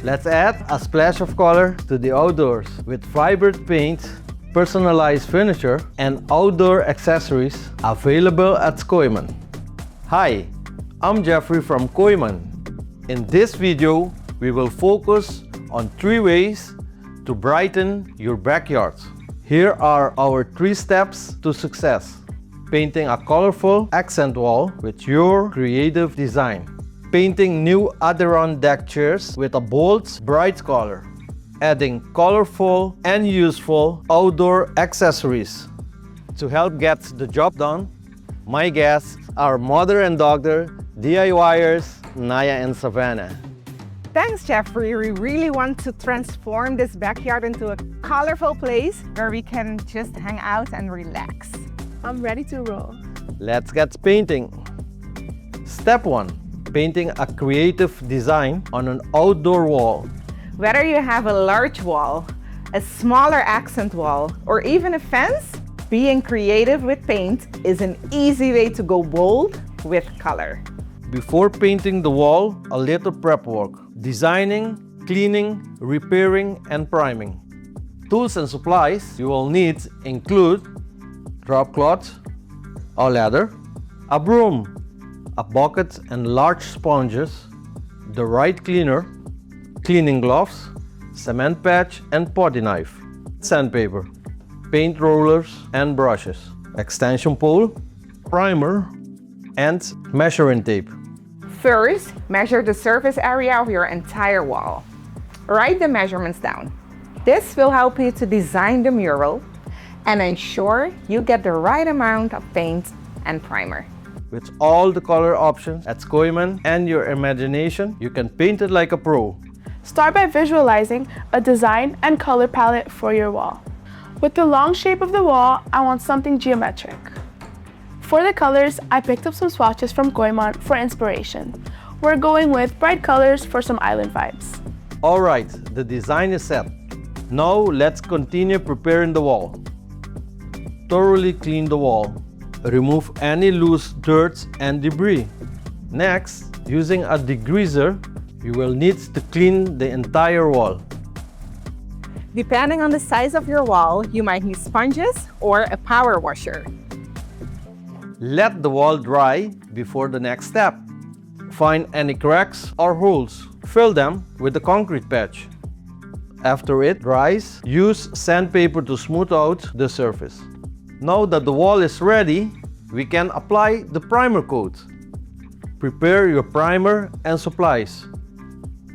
Let's add a splash of color to the outdoors with vibrant paint, personalized furniture, and outdoor accessories available at Koyman. Hi, I'm Jeffrey from Koyman. In this video, we will focus on 3 ways to brighten your backyard. Here are our 3 steps to success. Painting a colorful accent wall with your creative design. Painting new Adirondack chairs with a bold, bright color. Adding colorful and useful outdoor accessories. To help get the job done, my guests are mother and daughter DIYers Naya and Savannah. Thanks, Jeffrey. We really want to transform this backyard into a colorful place where we can just hang out and relax. I'm ready to roll. Let's get painting. Step 1. Painting a creative design on an outdoor wall. Whether you have a large wall, a smaller accent wall, or even a fence, being creative with paint is an easy way to go bold with color. Before painting the wall, a little prep work. Designing, cleaning, repairing, and priming. Tools and supplies you will need include drop cloth, a ladder, a broom, a bucket and large sponges, the right cleaner, cleaning gloves, cement patch and potty knife, sandpaper, paint rollers and brushes, extension pole, primer, and measuring tape. First, measure the surface area of your entire wall. Write the measurements down. This will help you to design the mural and ensure you get the right amount of paint and primer. With all the color options at Koyman and your imagination, you can paint it like a pro. Start by visualizing a design and color palette for your wall. With the long shape of the wall, I want something geometric. For the colors, I picked up some swatches from Koyman for inspiration. We're going with bright colors for some island vibes. Alright, the design is set. Now let's continue preparing the wall. Thoroughly clean the wall. Remove any loose dirt and debris. Next, using a degreaser, you will need to clean the entire wall. Depending on the size of your wall, you might need sponges or a power washer. Let the wall dry before the next step. Find any cracks or holes. Fill them with the concrete patch. After it dries, use sandpaper to smooth out the surface. Now that the wall is ready, we can apply the primer coat. Prepare your primer and supplies.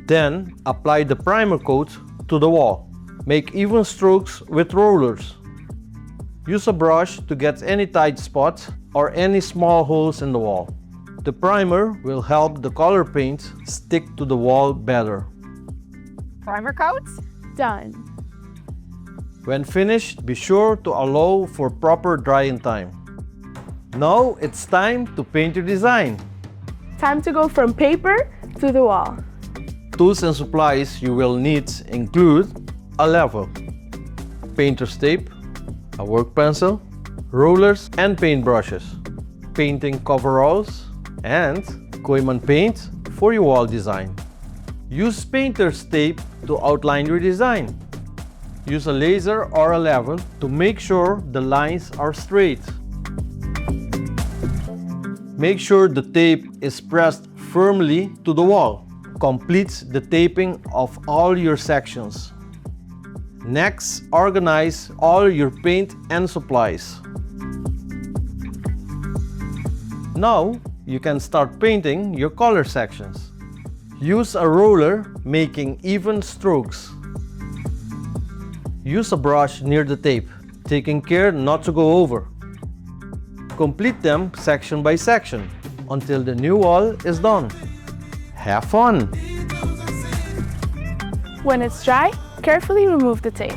Then apply the primer coat to the wall. Make even strokes with rollers. Use a brush to get any tight spots or any small holes in the wall. The primer will help the color paint stick to the wall better. Primer coats? Done. When finished, be sure to allow for proper drying time. Now it's time to paint your design. Time to go from paper to the wall. Tools and supplies you will need include a level, painter's tape, a work pencil, rollers and paint brushes, painting coveralls, and Koyman paint for your wall design. Use painter's tape to outline your design. Use a laser or a level to make sure the lines are straight. Make sure the tape is pressed firmly to the wall. Complete the taping of all your sections. Next, organize all your paint and supplies. Now, you can start painting your color sections. Use a roller, making even strokes. Use a brush near the tape, taking care not to go over. Complete them section by section until the new wall is done. Have fun! When it's dry, carefully remove the tape.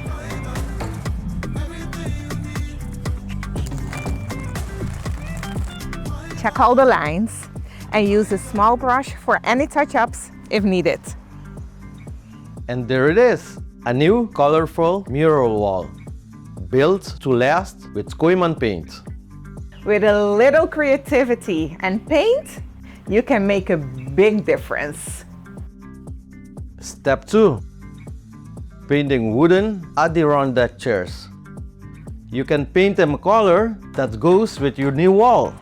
Check all the lines and use a small brush for any touch-ups if needed. And there it is, a new colorful mural wall, built to last with Koyman paint. With a little creativity and paint, you can make a big difference. Step 2. Painting wooden Adirondack chairs. You can paint them a color that goes with your new wall.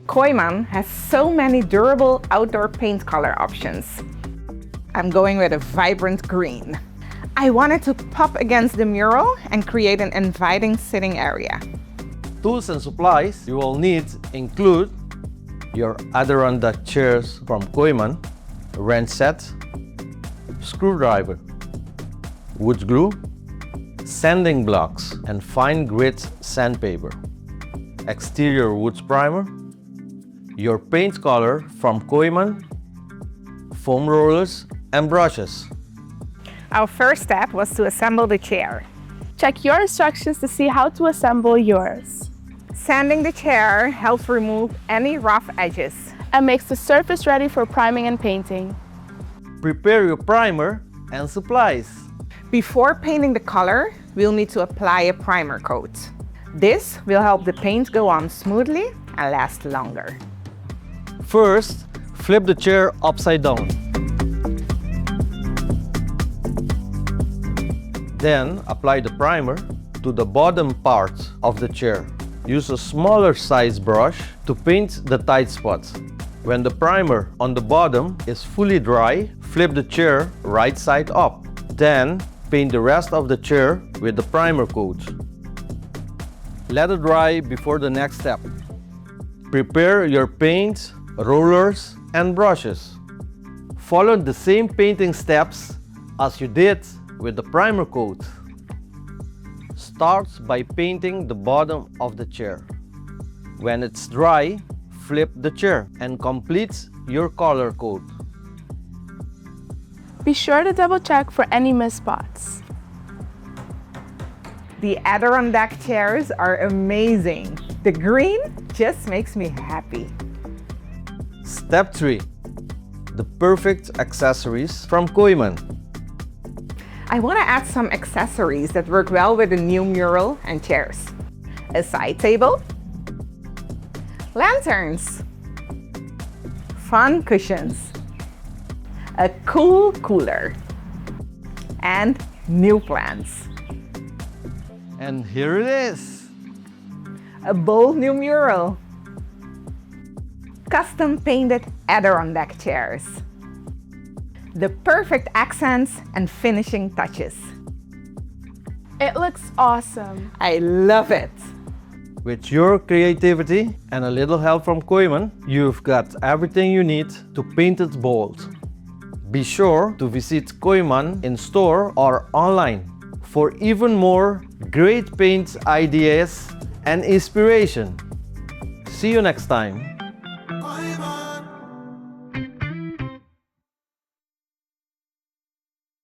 Koiman has so many durable outdoor paint color options. I'm going with a vibrant green. I wanted to pop against the mural and create an inviting sitting area. Tools and supplies you will need include your Adirondack chairs from Koiman, wrench set, screwdriver, wood glue, sanding blocks and fine grit sandpaper, exterior wood primer, your paint color from Koiman, foam rollers and brushes. Our first step was to assemble the chair. Check your instructions to see how to assemble yours. Sanding the chair helps remove any rough edges And makes the surface ready for priming and painting. Prepare your primer and supplies. Before painting the color, we'll need to apply a primer coat. This will help the paint go on smoothly and last longer. First, flip the chair upside down. Then, apply the primer to the bottom part of the chair. Use a smaller size brush to paint the tight spots. When the primer on the bottom is fully dry, flip the chair right side up. Then, paint the rest of the chair with the primer coat. Let it dry before the next step. Prepare your paint, rollers, and brushes. Follow the same painting steps as you did with the primer coat. Start by painting the bottom of the chair. When it's dry, flip the chair and complete your color coat. Be sure to double check for any missed spots. The Adirondack chairs are amazing. The green just makes me happy. Step 3. The perfect accessories from Koiman. I want to add some accessories that work well with the new mural and chairs. A side table, lanterns, fun cushions, a cool cooler, and new plants. And here it is. A bold new mural. Custom painted Adirondack chairs. The perfect accents and finishing touches. It looks awesome. I love it. With your creativity and a little help from Koiman, you've got everything you need to paint it bold. Be sure to visit Koiman in store or online for even more great paint ideas and inspiration. See you next time.